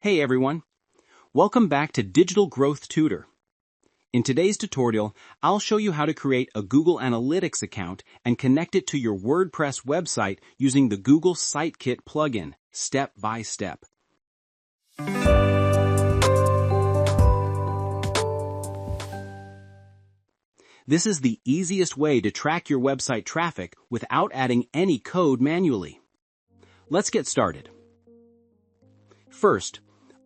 Hey everyone, welcome back to Digital Growth Tutor. In today's tutorial, I'll show you how to create a Google Analytics account and connect it to your WordPress website using the Google Sitekit plugin, step by step. This is the easiest way to track your website traffic without adding any code manually. Let's get started. First,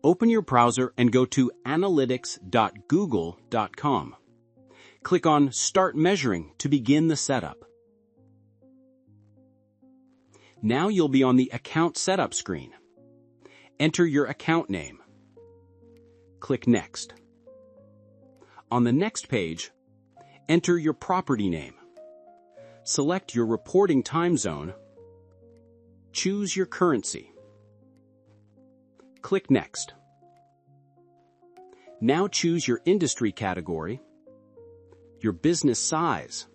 open your browser and go to analytics.google.com. Click on Start Measuring to begin the setup. Now you'll be on the Account Setup screen. Enter your account name. Click Next. On the next page, enter your property name. Select your reporting time zone. Choose your currency. Click Next. Now choose your industry category, your business size.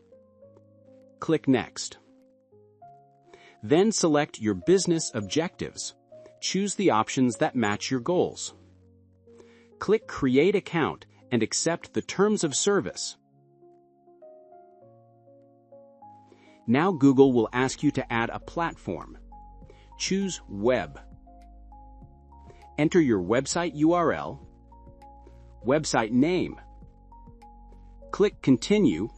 Click Next. Then select your business objectives. Choose the options that match your goals. Click Create Account and accept the terms of service. Now Google will ask you to add a platform. Choose Web. Enter your website URL, website name. Click Continue,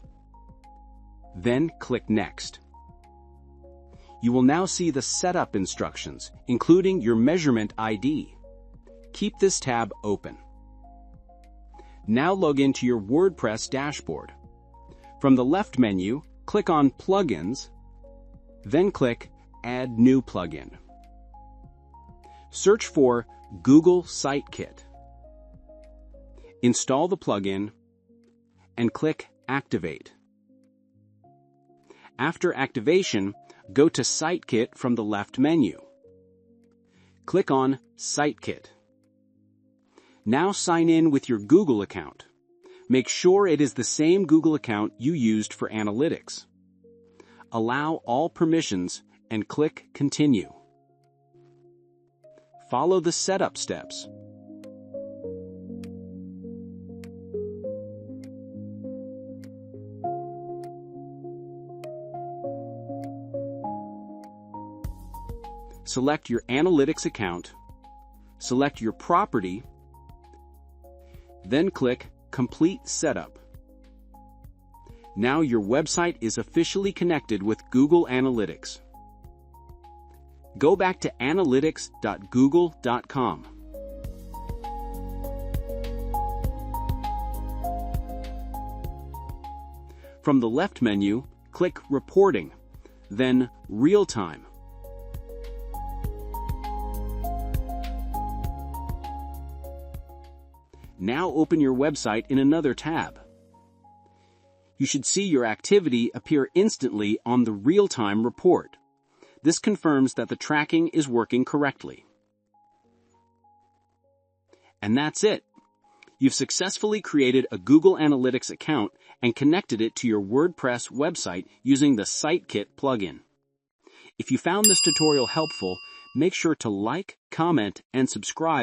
then click Next. You will now see the setup instructions, including your measurement ID. Keep this tab open. Now log into your WordPress dashboard. From the left menu, click on Plugins, then click Add New Plugin. Search for Google Sitekit. Install the plugin and click Activate. After activation, go to Sitekit from the left menu. Click on Sitekit. Now sign in with your Google account. Make sure it is the same Google account you used for analytics. Allow all permissions and click Continue. Follow the setup steps. Select your analytics account, select your property, then click Complete Setup. Now your website is officially connected with Google Analytics. Go back to analytics.google.com. From the left menu, click Reporting, then Real Time. Now open your website in another tab. You should see your activity appear instantly on the real-time report. This confirms that the tracking is working correctly. And that's it. You've successfully created a Google Analytics account and connected it to your WordPress website using the Sitekit plugin. If you found this tutorial helpful, make sure to like, comment, and subscribe.